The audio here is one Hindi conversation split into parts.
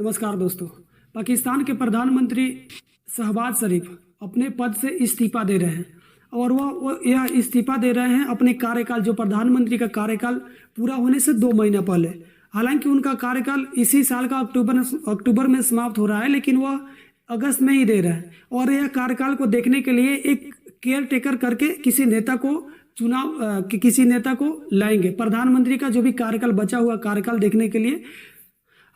नमस्कार दोस्तों। पाकिस्तान के प्रधानमंत्री शहबाज शरीफ अपने पद से इस्तीफा दे रहे हैं और वो यह इस्तीफा दे रहे हैं अपने कार्यकाल, जो प्रधानमंत्री का कार्यकाल पूरा होने से 2 महीना पहले। हालांकि उनका कार्यकाल इसी साल का अक्टूबर में समाप्त हो रहा है, लेकिन वह अगस्त में ही दे रहे हैं और यह कार्यकाल को देखने के लिए एक केयर टेकर करके किसी नेता को लाएंगे प्रधानमंत्री का जो भी कार्यकाल बचा हुआ कार्यकाल देखने के लिए।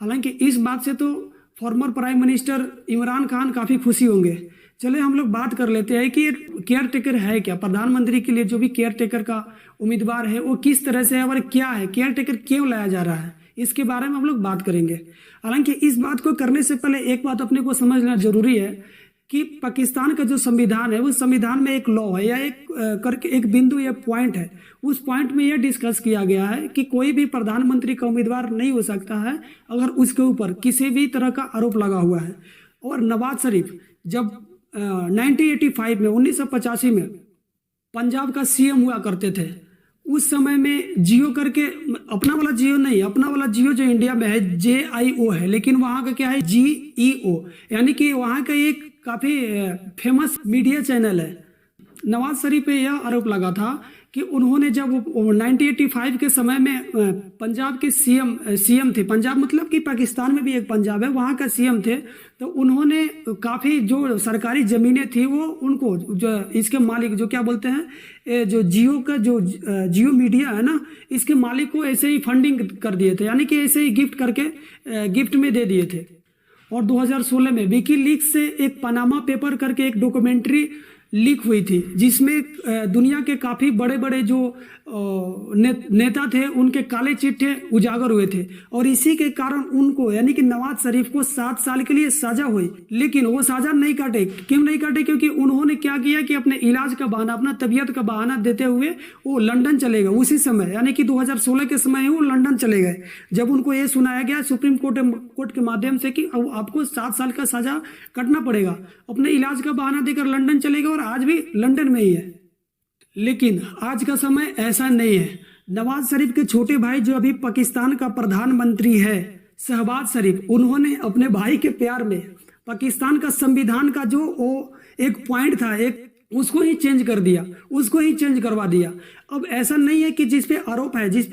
हालांकि इस बात से तो former prime minister Imran Khan काफ़ी खुशी होंगे। चले हम लोग बात कर लेते हैं कि ये केयर टेकर है क्या, प्रधानमंत्री के लिए जो भी केयर टेकर का उम्मीदवार है वो किस तरह से है और क्या है, केयर टेकर क्यों लाया जा रहा है, इसके बारे में हम लोग बात करेंगे। हालांकि इस बात को करने से पहले एक बात अपने को समझना जरूरी है कि पाकिस्तान का जो संविधान है उस संविधान में एक लॉ है या एक बिंदु या पॉइंट है। उस पॉइंट में यह डिस्कस किया गया है कि कोई भी प्रधानमंत्री का उम्मीदवार नहीं हो सकता है अगर उसके ऊपर किसी भी तरह का आरोप लगा हुआ है। और नवाज शरीफ जब 1985 में पंजाब का सीएम हुआ करते थे, उस समय में जियो करके, अपना वाला जियो नहीं, अपना वाला जियो जो इंडिया में है JIO है, लेकिन वहाँ का क्या है GEO, यानी कि वहाँ का एक काफ़ी फेमस मीडिया चैनल है। नवाज शरीफ पे यह आरोप लगा था कि उन्होंने जब 1985 के समय में पंजाब के सीएम थे, पंजाब मतलब कि पाकिस्तान में भी एक पंजाब है, वहाँ का सीएम थे, तो उन्होंने काफ़ी जो सरकारी ज़मीनें थी वो उनको, जो इसके मालिक जो क्या बोलते हैं, जो जियो का जो जियो मीडिया है ना, इसके मालिक को ऐसे ही फंडिंग कर दिए थे, यानी कि ऐसे ही गिफ्ट में दे दिए थे। और 2016 में विकीलीक्स से एक पनामा पेपर करके एक डॉक्यूमेंट्री लीक हुई थी, जिसमें दुनिया के काफ़ी बड़े बड़े जो नेता थे उनके काले चिट्ठे उजागर हुए थे और इसी के कारण उनको, यानी कि नवाज शरीफ को 7 साल के लिए सजा हुई। लेकिन वो सजा नहीं काटे। क्यों नहीं काटे? क्योंकि उन्होंने क्या किया कि अपने इलाज का बहाना, अपना तबीयत का बहाना देते हुए वो लंदन चले गए उसी समय, यानी कि 2016 के समय वो लंदन चले गए। जब उनको ये सुनाया गया सुप्रीम कोर्ट के माध्यम से कि आपको 7 साल का सजा कटना पड़ेगा, अपने इलाज का बहाना देकर लंदन चले गए और आज भी लंदन में ही है। लेकिन आज का समय ऐसा नहीं है। नवाज शरीफ के छोटे भाई जो अभी पाकिस्तान का प्रधानमंत्री है शहबाज शरीफ, उन्होंने अपने भाई के प्यार में पाकिस्तान का संविधान का जो वो एक पॉइंट था, उसको ही चेंज कर दिया, उसको ही चेंज करवा दिया। अब ऐसा नहीं है कि जिस पे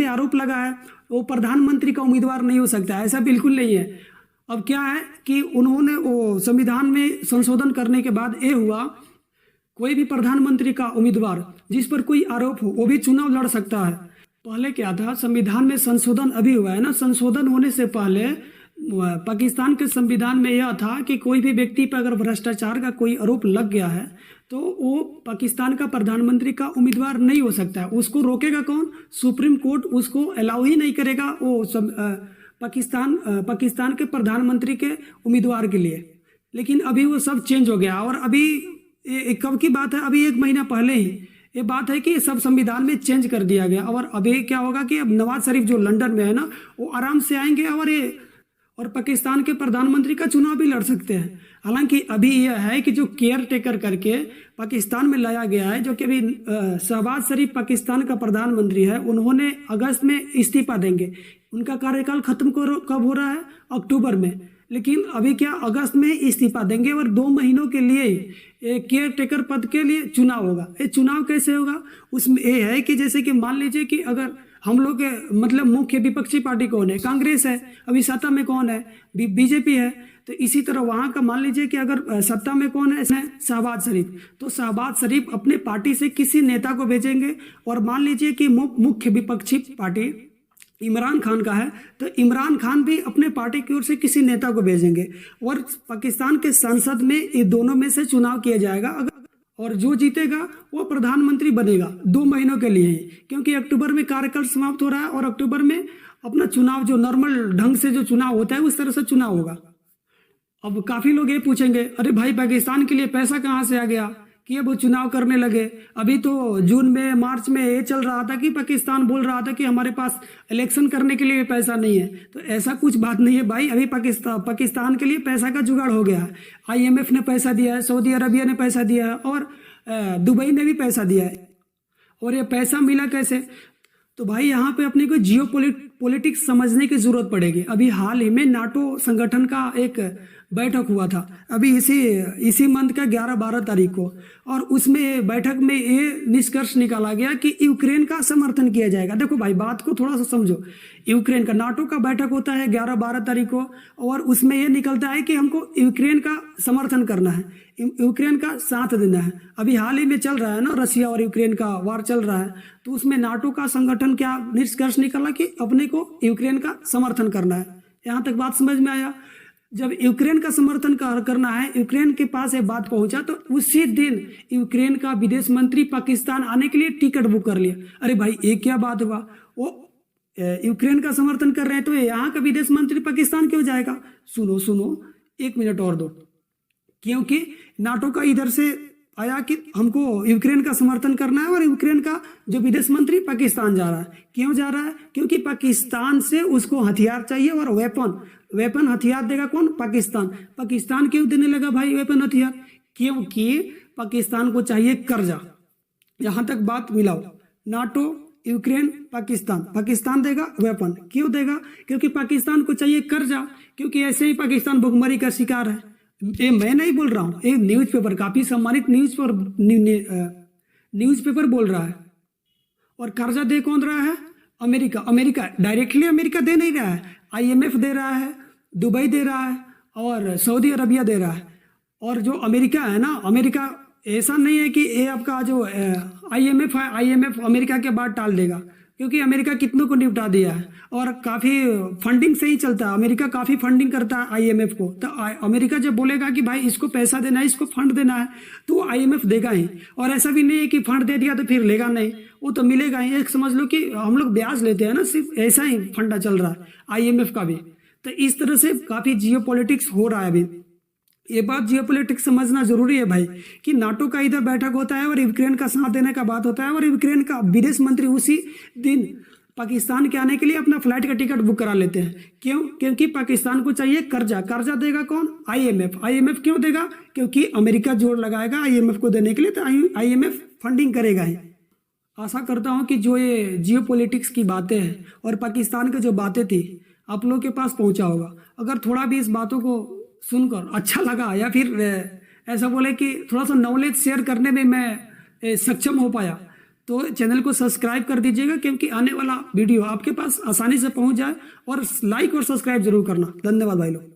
आरोप लगा है वो प्रधानमंत्री का उम्मीदवार नहीं हो सकता, ऐसा बिल्कुल नहीं है। अब क्या है कि उन्होंने वो संविधान में संशोधन करने के बाद ये हुआ, कोई भी प्रधानमंत्री का उम्मीदवार जिस पर कोई आरोप हो वो भी चुनाव लड़ सकता है। पहले क्या था, संविधान में संशोधन अभी हुआ है ना, संशोधन होने से पहले पाकिस्तान के संविधान में यह था कि कोई भी व्यक्ति पर अगर भ्रष्टाचार का कोई आरोप लग गया है तो वो पाकिस्तान का प्रधानमंत्री का उम्मीदवार नहीं हो सकता है। उसको रोकेगा कौन? सुप्रीम कोर्ट उसको अलाउ ही नहीं करेगा वो पाकिस्तान के प्रधानमंत्री के उम्मीदवार के लिए। लेकिन अभी वो सब चेंज हो गया और अभी कब की बात है, अभी 1 महीना पहले ही ये बात है कि सब संविधान में चेंज कर दिया गया। और अभी क्या होगा कि अब नवाज शरीफ जो लंदन में है ना, वो आराम से आएंगे और पाकिस्तान के प्रधानमंत्री का चुनाव भी लड़ सकते हैं। हालांकि अभी यह है कि जो केयर टेकर करके पाकिस्तान में लाया गया है, जो कि अभी शहबाज शरीफ पाकिस्तान का प्रधानमंत्री है, उन्होंने अगस्त में इस्तीफा देंगे। उनका कार्यकाल खत्म कब हो रहा है? अक्टूबर में। लेकिन अभी क्या, अगस्त में इस्तीफा देंगे और 2 महीनों के लिए केयर टेकर पद के लिए चुनाव होगा। ये चुनाव कैसे होगा? उसमें ये है कि जैसे कि मान लीजिए कि अगर हम लोग के मतलब मुख्य विपक्षी पार्टी कौन है? कांग्रेस है। अभी सत्ता में कौन है? बीजेपी है। तो इसी तरह वहाँ का मान लीजिए कि अगर सत्ता में कौन है? शहबाज शरीफ। तो शहबाज शरीफ अपने पार्टी से किसी नेता को भेजेंगे और मान लीजिए कि मुख्य विपक्षी पार्टी इमरान खान का है तो इमरान खान भी अपने पार्टी की ओर से किसी नेता को भेजेंगे और पाकिस्तान के संसद में ये दोनों में से चुनाव किया जाएगा और जो जीतेगा वो प्रधानमंत्री बनेगा 2 महीनों के लिए ही, क्योंकि अक्टूबर में कार्यकाल समाप्त हो रहा है और अक्टूबर में अपना चुनाव जो नॉर्मल ढंग से जो चुनाव होता है उस तरह से चुनाव होगा। अब काफ़ी लोग ये पूछेंगे, अरे भाई पाकिस्तान के लिए पैसा कहाँ से आ गया कि अब वो चुनाव करने लगे? अभी तो जून में मार्च में ये चल रहा था कि पाकिस्तान बोल रहा था कि हमारे पास इलेक्शन करने के लिए पैसा नहीं है। तो ऐसा कुछ बात नहीं है भाई, अभी पाकिस्तान के लिए पैसा का जुगाड़ हो गया है। IMF ने पैसा दिया है, सऊदी अरबिया ने पैसा दिया है और दुबई ने भी पैसा दिया है। और ये पैसा मिला कैसे? तो भाई यहाँ पे अपने को जियो पॉलिटिक्स समझने की जरूरत पड़ेगी। अभी हाल ही में नाटो संगठन का एक बैठक हुआ था, अभी इसी मंथ का 11-12 तारीख को, और उसमें बैठक में ये निष्कर्ष निकाला गया कि यूक्रेन का समर्थन किया जाएगा। देखो भाई, बात को थोड़ा सा समझो। यूक्रेन का नाटो का बैठक होता है 11-12 तारीख को, और उसमें ये निकलता है कि हमको यूक्रेन का समर्थन करना है, यूक्रेन का साथ देना है। अभी हाल ही में चल रहा है ना, रशिया और यूक्रेन का वार चल रहा है, तो उसमें नाटो का संगठन क्या निष्कर्ष निकला कि अपने को यूक्रेन का समर्थन करना है। यहाँ तक बात समझ में आया। जब यूक्रेन का समर्थन करना है, यूक्रेन के पास ये बात पहुंचा, तो उसी दिन यूक्रेन का विदेश मंत्री पाकिस्तान आने के लिए टिकट बुक कर लिया। अरे भाई, ये क्या बात हुआ? वो यूक्रेन का समर्थन कर रहे हैं तो यहाँ का विदेश मंत्री पाकिस्तान क्यों जाएगा? सुनो सुनो, 1 मिनट और दो। क्योंकि नाटो का इधर से आया कि हमको यूक्रेन का समर्थन करना है, और यूक्रेन का जो विदेश मंत्री पाकिस्तान जा रहा है। क्यों जा रहा है? क्योंकि पाकिस्तान से उसको हथियार चाहिए, और वेपन हथियार देगा कौन? पाकिस्तान। पाकिस्तान क्यों देने लगा भाई वेपन हथियार? क्योंकि पाकिस्तान को चाहिए कर्जा। यहाँ तक बात मिलाओ, नाटो, यूक्रेन, पाकिस्तान देगा वेपन। क्यों देगा? क्योंकि पाकिस्तान को चाहिए कर्जा, क्योंकि ऐसे ही पाकिस्तान भुखमरी का शिकार है। ये मैं नहीं बोल रहा हूँ, एक न्यूज़पेपर, काफी सम्मानित न्यूज़पेपर बोल रहा है। और कर्जा दे कौन रहा है? अमेरिका डायरेक्टली अमेरिका दे नहीं रहा है, IMF दे रहा है, दुबई दे रहा है, और सऊदी अरबिया दे रहा है। और जो अमेरिका है ना, अमेरिका ऐसा नहीं है कि ये आपका जो IMF है, IMF अमेरिका के बाद टाल देगा, क्योंकि अमेरिका कितनों को निपटा दिया है, और काफ़ी फंडिंग से ही चलता है। अमेरिका काफ़ी फंडिंग करता है IMF को, तो अमेरिका जब बोलेगा कि भाई इसको पैसा देना है, इसको फंड देना है, तो IMF देगा ही। और ऐसा भी नहीं है कि फंड दे दिया तो फिर लेगा नहीं, वो तो मिलेगा ही। एक समझ लो कि हम लोग ब्याज लेते हैं ना, सिर्फ ऐसा ही फंडा चल रहा है IMF का भी। तो इस तरह से काफ़ी जियोपॉलिटिक्स हो रहा है अभी। ये बात जियोपॉलिटिक्स समझना जरूरी है भाई, कि नाटो का इधर बैठक होता है और यूक्रेन का साथ देने का बात होता है, और यूक्रेन का विदेश मंत्री उसी दिन पाकिस्तान के आने के लिए अपना फ्लाइट का टिकट बुक करा लेते हैं। क्यों? क्योंकि पाकिस्तान को चाहिए कर्जा देगा कौन? IMF क्यों देगा? क्योंकि अमेरिका जोर लगाएगा IMF को देने के लिए, तो IMF फंडिंग करेगा ही। आशा करता हूं कि जो ये जियोपॉलिटिक्स की बातें हैं और पाकिस्तान की जो बातें थी, आप लोगों के पास पहुंचा होगा। अगर थोड़ा भी इस बातों को सुनकर अच्छा लगा, या फिर ऐसा बोले कि थोड़ा सा नॉलेज शेयर करने में मैं सक्षम हो पाया, तो चैनल को सब्सक्राइब कर दीजिएगा, क्योंकि आने वाला वीडियो आपके पास आसानी से पहुंच जाए। और लाइक और सब्सक्राइब जरूर करना। धन्यवाद भाई लोग।